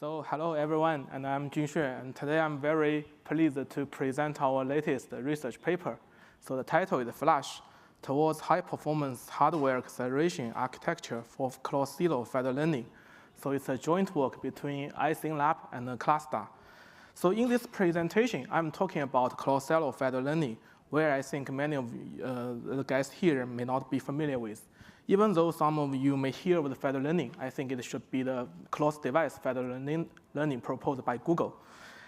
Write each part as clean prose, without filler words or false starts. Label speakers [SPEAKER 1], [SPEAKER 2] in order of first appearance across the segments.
[SPEAKER 1] So hello everyone, and I'm Junxue, and today I'm very pleased to present our latest research paper. So the title is Flash Towards High-Performance Hardware Acceleration Architecture for Closed-Silo Feather Learning. So it's a joint work between iSINGLab and Clustar. So in this presentation, I'm talking about closed-silo feather learning, where I think many of the guys here may not be familiar with. Even though some of you may hear of the feather learning, I think it should be the closed device feather learning proposed by Google.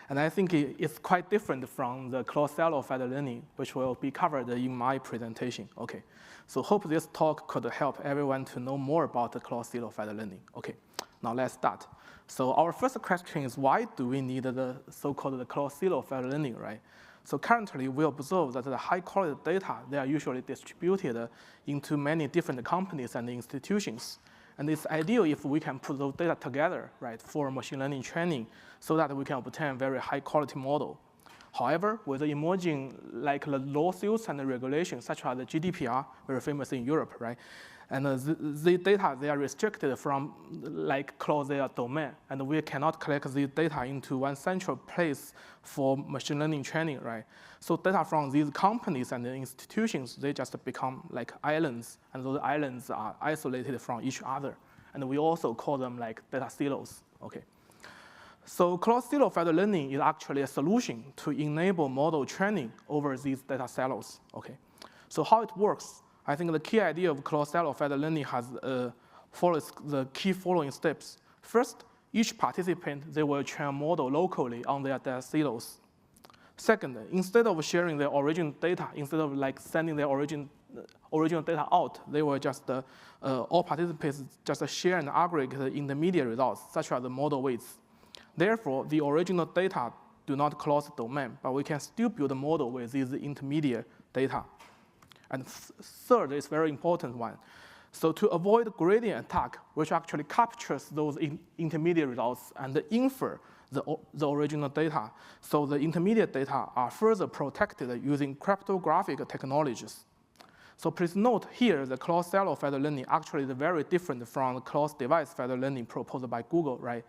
[SPEAKER 1] And I think it's quite different from the closed-silo feather learning, which will be covered in my presentation. Okay, so hope this talk could help everyone to know more about the closed-silo feather learning. Okay, now let's start. So our first question is, why do we need the so-called closed-silo feather learning, right? So currently, we observe that the high-quality data, they are usually distributed into many different companies and institutions. And it's ideal if we can put those data together, right, for machine learning training so that we can obtain a very high-quality model. However, with the emerging like the lawsuits and the regulations, such as the GDPR, very famous in Europe, right? And the data, they are restricted from like close their domain, and we cannot collect the data into one central place for machine learning training, right? So data from these companies and the institutions, they just become like islands, and those islands are isolated from each other. And we also call them like data silos, okay? So closed-silo feather learning is actually a solution to enable model training over these data silos, okay? So how it works? I think the key idea of closed-silo feather learning follows the key following steps. First, each participant, they will train a model locally on their data silos. Second, instead of sharing their origin data, instead of like sending their original data out, they will just, all participants just share and aggregate the intermediate results, such as the model weights. Therefore, the original data do not cross the domain, but we can still build a model with these intermediate data. And third is very important one. So to avoid gradient attack, which actually captures those intermediate results and infer the original data, so the intermediate data are further protected using cryptographic technologies. So please note here, the closed-silo feather learning actually is very different from the closed device feather learning proposed by Google, right?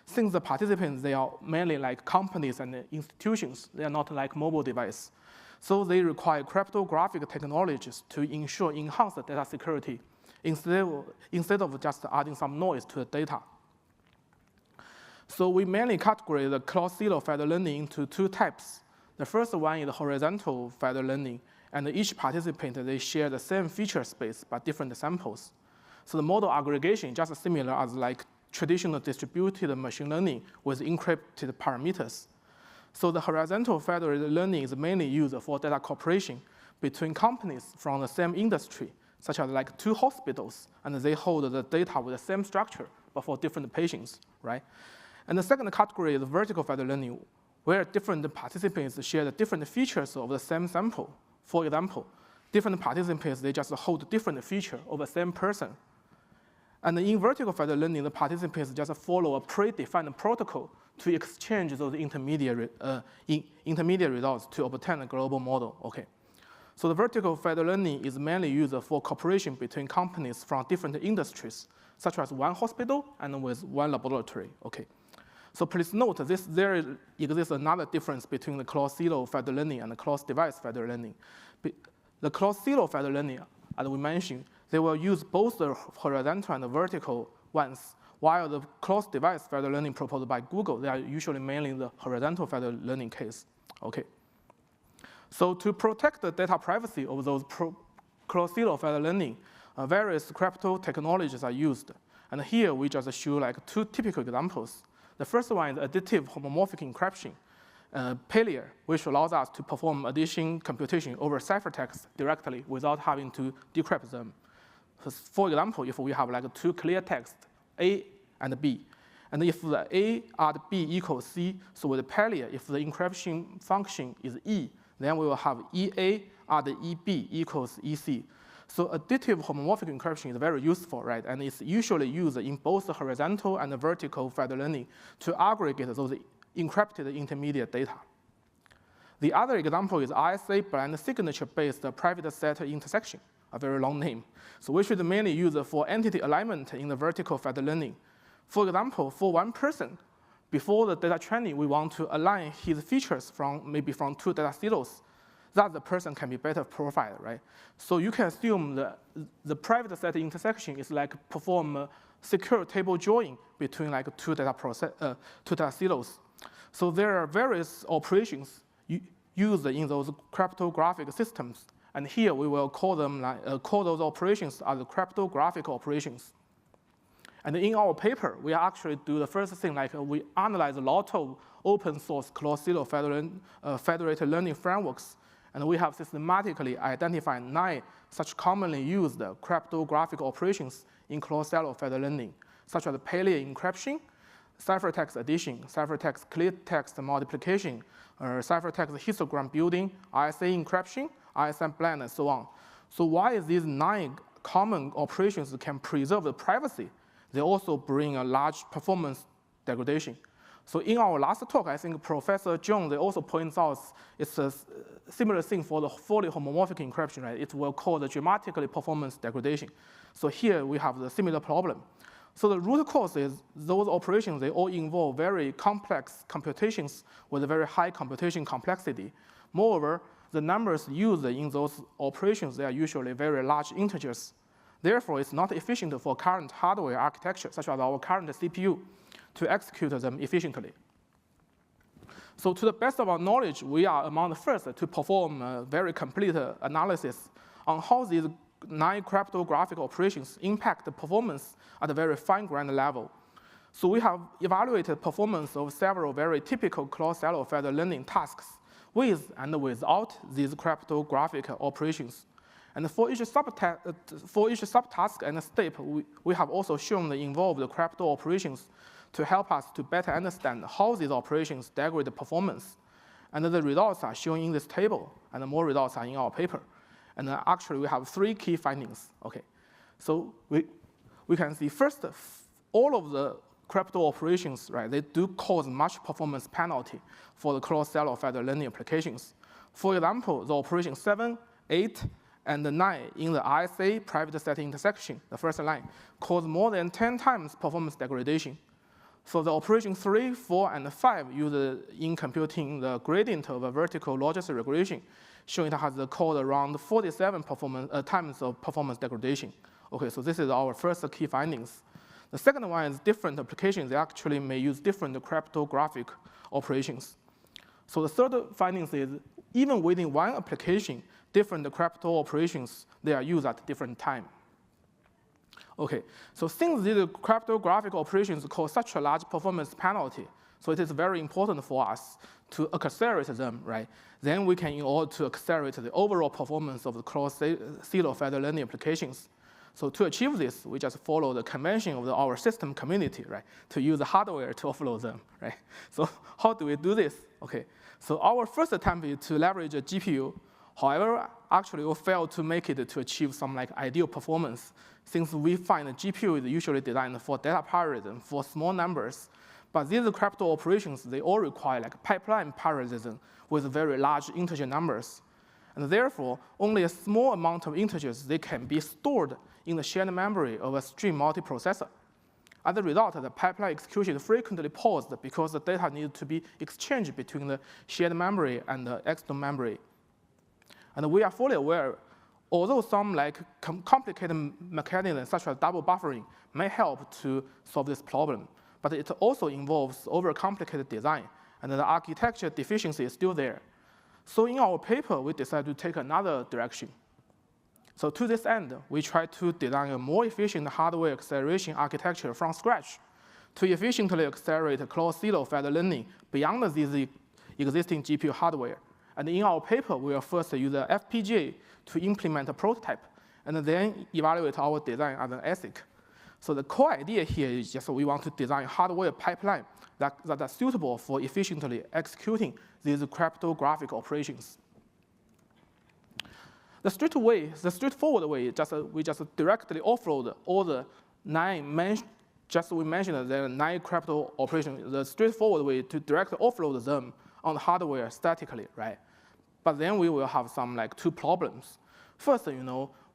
[SPEAKER 1] Since the participants, they are mainly like companies and institutions, they are not like mobile device. So they require cryptographic technologies to ensure enhanced data security instead of just adding some noise to the data. So we mainly categorize the closed-silo feather learning into two types. The first one is horizontal feather learning, and each participant, they share the same feature space but different samples. So the model aggregation is just similar as like traditional distributed machine learning with encrypted parameters. So the horizontal feather learning is mainly used for data cooperation between companies from the same industry, such as like two hospitals, and they hold the data with the same structure, but for different patients, right? And the second category is vertical feather learning, where different participants share the different features of the same sample. For example, different participants, they just hold different feature of the same person. And in vertical feather learning, the participants just follow a predefined protocol to exchange those intermediate results to obtain a global model, okay? So the vertical feather learning is mainly used for cooperation between companies from different industries, such as one hospital and with one laboratory, okay? So please note, there exists another difference between the closed-silo feather learning and the closed-device feather learning. The closed-silo feather learning, as we mentioned, they will use both the horizontal and the vertical ones, while the closed-device feather learning proposed by Google, they are usually mainly the horizontal feather learning case, okay? So to protect the data privacy of those closed-silo feather learning, various crypto technologies are used. And here we just show like two typical examples. The first one is additive homomorphic encryption, PALIA, which allows us to perform addition computation over ciphertext directly without having to decrypt them. For example, if we have like two clear texts, A and B, and if the A add B equals C, so with PALIA, if the encryption function is E, then we will have EA add EB equals EC. So additive homomorphic encryption is very useful, right? And it's usually used in both the horizontal and the vertical feather learning to aggregate those encrypted intermediate data. The other example is RSA blind signature-based private set intersection, a very long name. So we should mainly use it for entity alignment in the vertical feather learning. For example, for one person, before the data training, we want to align his features maybe from 2 data silos, that the person can be better profiled, right? So you can assume the private set intersection is like perform a secure table join between like 2 data silos. So there are various operations used in those cryptographic systems, and here we will call them call those operations as cryptographic operations. And in our paper, we actually do the first thing, like we analyze a lot of open source closed-silo federated learning frameworks, and we have systematically identified 9 such commonly used cryptographic operations in closed-silo federated learning, such as paleo encryption, ciphertext addition, ciphertext clear text multiplication, ciphertext histogram building, ISA encryption, ISM blend, and so on. So why these 9 common operations can preserve the privacy? They also bring a large performance degradation. So in our last talk, I think Professor Zhang, they also points out it's a similar thing for the fully homomorphic encryption, right? It will cause the dramatically performance degradation. So here we have the similar problem. So the root cause is those operations, they all involve very complex computations with a very high computation complexity. Moreover, the numbers used in those operations, they are usually very large integers. Therefore, it's not efficient for current hardware architecture, such as our current CPU, to execute them efficiently. So to the best of our knowledge, we are among the first to perform a very complete analysis on how these 9 cryptographic operations impact the performance at a very fine-grained level. So we have evaluated performance of several very typical closed-silo federated learning tasks with and without these cryptographic operations. And for each subtask and step, we have also shown the involved crypto operations to help us to better understand how these operations degrade the performance. And the results are shown in this table, and more results are in our paper. And actually, we have 3 key findings. Okay, so we can see first, all of the crypto operations, right, they do cause much performance penalty for the closed-silo federated learning applications. For example, the operation 7, 8, and 9 in the ISA private set intersection, the first line, cause more than 10 times performance degradation. So the operation 3, 4, and 5 used in computing the gradient of a vertical logistic regression, showing it has called around 47 times of performance degradation. Okay, so this is our first key findings. The second one is different applications. They actually may use different cryptographic operations. So the third findings is even within one application, different crypto operations, they are used at different time. Okay, so since these cryptographic operations cause such a large performance penalty, so it is very important for us to accelerate them, right? Then we can, in order to accelerate the overall performance of the closed-silo federated learning applications. So to achieve this, we just follow the convention of our system community, right? To use the hardware to offload them, right? So how do we do this? Okay, so our first attempt is to leverage a GPU. However, actually we failed to make it to achieve some like ideal performance, since we find the GPU is usually designed for data parallelism for small numbers. But these crypto operations, they all require like pipeline parallelism with very large integer numbers. And therefore, only a small amount of integers, they can be stored in the shared memory of a stream multiprocessor. As a result, the pipeline execution is frequently paused because the data needs to be exchanged between the shared memory and the external memory. And we are fully aware, although some like complicated mechanisms such as double buffering may help to solve this problem, but it also involves overcomplicated design, and the architecture deficiency is still there. So in our paper, we decided to take another direction. So to this end, we tried to design a more efficient hardware acceleration architecture from scratch to efficiently accelerate closed-silo federated learning beyond these existing GPU hardware. And in our paper, we will first use the FPGA to implement a prototype, and then evaluate our design as an ASIC. So the core idea here is just we want to design hardware pipeline that are suitable for efficiently executing these cryptographic operations. The straightforward way, we just directly offload all the 9 we mentioned the 9 crypto operations. The straightforward way to directly offload them on the hardware statically, right? But then we will have some like 2 problems. First,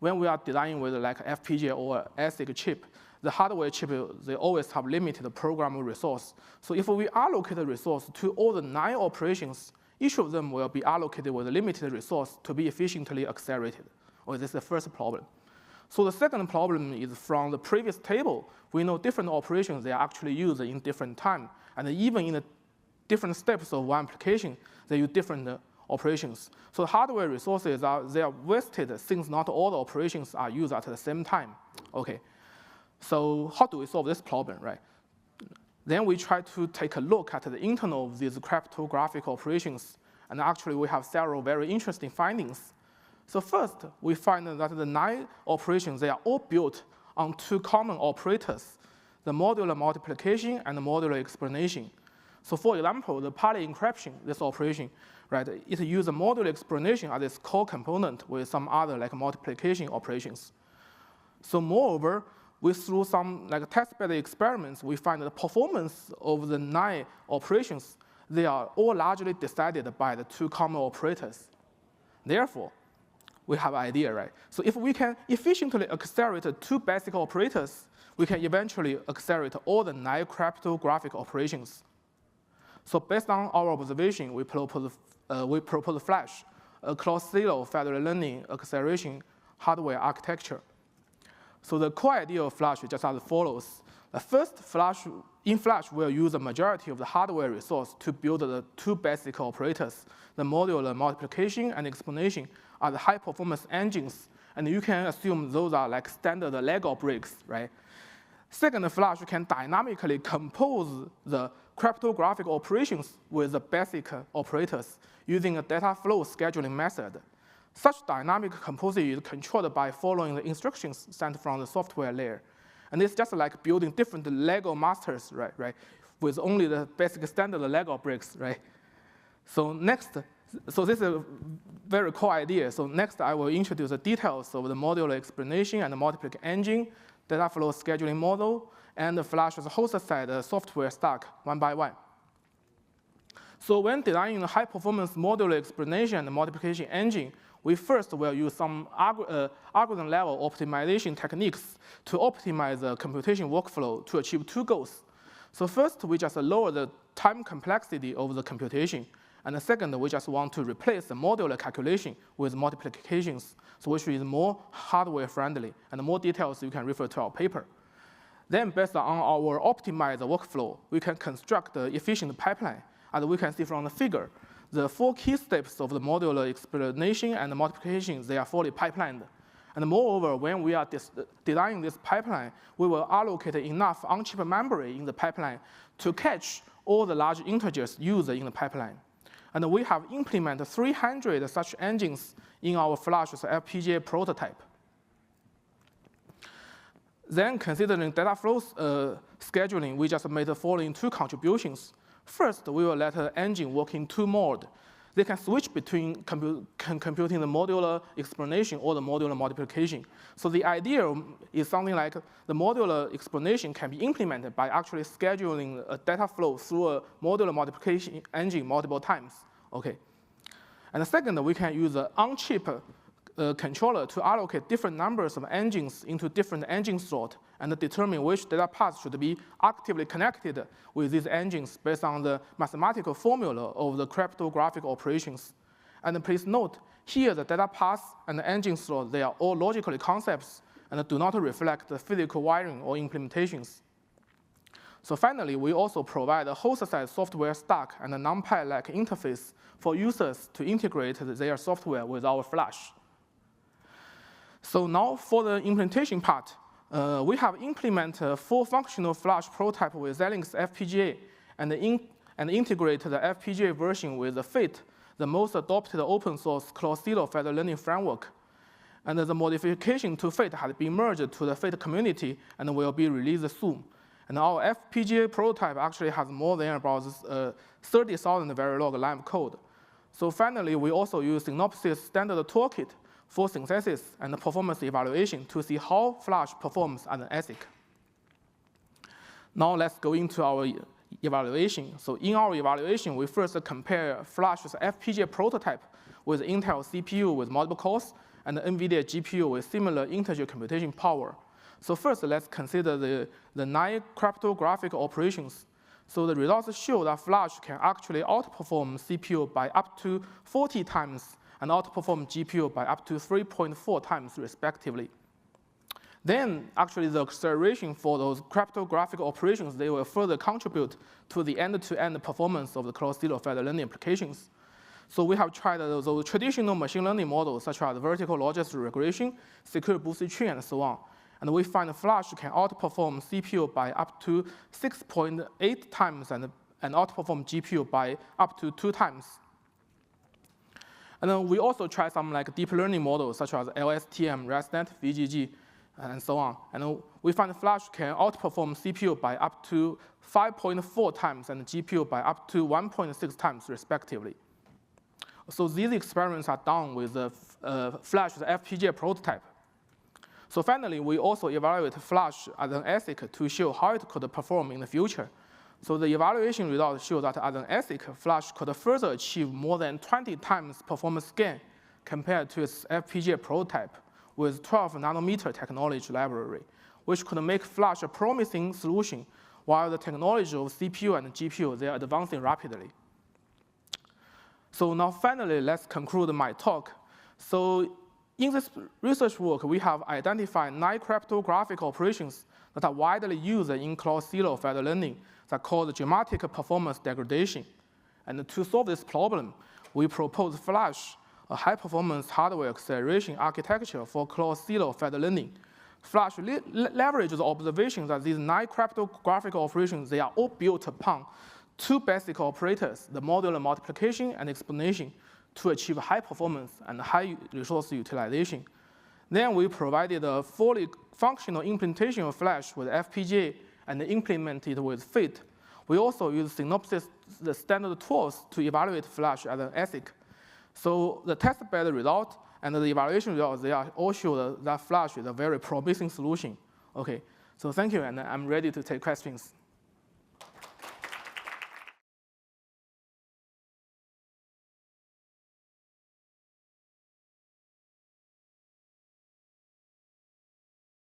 [SPEAKER 1] when we are designing with like FPGA or ASIC chip, the hardware chip, they always have limited programmable resource. So if we allocate the resource to all the 9 operations, each of them will be allocated with a limited resource to be efficiently accelerated. Or this is the first problem. So the second problem is from the previous table, we know different operations, they are actually used in different time. And even in the different steps of one application, they use different operations. So hardware resources they are wasted since not all the operations are used at the same time. Okay, so how do we solve this problem, right? Then we try to take a look at the internal of these cryptographic operations, and actually we have several very interesting findings. So first, we find that the 9 operations, they are all built on 2 common operators, the modular multiplication and the modular explanation. So for example, the poly encryption, this operation, right, it uses a modular explanation as its core component with some other like multiplication operations. So moreover, through some like test-bed experiments, we find that the performance of the 9 operations, they are all largely decided by the 2 common operators. Therefore, we have an idea, right? So if we can efficiently accelerate 2 basic operators, we can eventually accelerate all the 9 cryptographic operations. So based on our observation, we propose Flash, a closed-silo federated learning acceleration hardware architecture. So the core idea of Flash is just as follows. First, in Flash, we'll use the majority of the hardware resource to build the 2 basic operators, the modular multiplication and explanation are the high-performance engines, and you can assume those are like standard Lego bricks, right? Second, Flash can dynamically compose the cryptographic operations with the basic operators using a dataflow scheduling method. Such dynamic composition is controlled by following the instructions sent from the software layer. And it's just like building different Lego masters, right? With only the basic standard Lego bricks, right? So this is a very core idea. So next, I will introduce the details of the modular explanation and the multiplication engine, dataflow scheduling model, and the Flash's host-side software stack one by one. So when designing the high-performance modular explanation and the multiplication engine, we first will use some algorithm-level optimization techniques to optimize the computation workflow to achieve 2 goals. So first, we just lower the time complexity of the computation. And the second, we just want to replace the modular calculation with multiplications, so which is more hardware-friendly. And more details you can refer to our paper. Then based on our optimized workflow, we can construct the efficient pipeline. As we can see from the figure, the 4 key steps of the modular explanation and the multiplication, they are fully pipelined. And moreover, when we are designing this pipeline, we will allocate enough on-chip memory in the pipeline to catch all the large integers used in the pipeline. And we have implemented 300 such engines in our Flash's FPGA prototype. Then, considering dataflow scheduling, we just made the following 2 contributions. First, we will let the engine work in 2 modes. They can switch between computing the modular explanation or the modular multiplication. So the idea is something like the modular explanation can be implemented by actually scheduling a data flow through a modular multiplication engine multiple times. Okay. And the second, we can use an on-chip controller to allocate different numbers of engines into different engine slots and determine which data paths should be actively connected with these engines based on the mathematical formula of the cryptographic operations. And please note, here the data paths and the engine slots, they are all logical concepts and do not reflect the physical wiring or implementations. So finally, we also provide a host-side software stack and a NumPy-like interface for users to integrate their software with our Flash. So now for the implementation part, we have implemented a full functional Flash prototype with Xilinx FPGA and integrate the FPGA version with the FATE, the most adopted open source closed-silo federated learning framework. And the modification to FATE has been merged to the FATE community and will be released soon. And our FPGA prototype actually has more than about 30,000 Verilog line code. So finally, we also use Synopsys standard toolkit for synthesis and performance evaluation to see how Flash performs as an ASIC. Now let's go into our evaluation. So in our evaluation, we first compare Flash's FPGA prototype with Intel CPU with multiple cores and the NVIDIA GPU with similar integer computation power. So first, let's consider the 9 cryptographic operations. So the results show that Flash can actually outperform CPU by up to 40 times and outperform GPU by up to 3.4 times respectively. Then actually the acceleration for those cryptographic operations, they will further contribute to the end-to-end performance of the closed-silo feather learning applications. So we have tried those traditional machine learning models such as vertical logistic regression, secure boosted tree, and so on. And we find Flash can outperform CPU by up to 6.8 times and outperform GPU by up to 2 times. And then we also try some deep learning models such as LSTM, ResNet, VGG, and so on. And we find Flash can outperform CPU by up to 5.4 times and GPU by up to 1.6 times respectively. So these experiments are done with the Flash's FPGA prototype. So finally, we also evaluate Flash as an ASIC to show how it could perform in the future. So the evaluation results show that as an ASIC, Flash could further achieve more than 20 times performance gain compared to its FPGA prototype with 12 nanometer technology library, which could make Flash a promising solution while the technology of CPU and GPU, they are advancing rapidly. So now finally, let's conclude my talk. So in this research work, we have identified 9 cryptographic operations that are widely used in closed-silo feather learning that are called dramatic performance degradation. And to solve this problem, we propose Flash, a high-performance hardware acceleration architecture for closed-silo feather learning. Flash leverages the observation that these 9 cryptographic operations, they are all built upon 2 basic operators, the modular multiplication and exponentiation, to achieve high performance and high resource utilization. Then we provided a fully functional implementation of Flash with FPGA and implemented with FIT. We also use Synopsys, the standard tools, to evaluate Flash as an ASIC. So the test bed result and the evaluation results, they are all show that Flash is a very promising solution. Okay, so thank you, and I'm ready to take questions.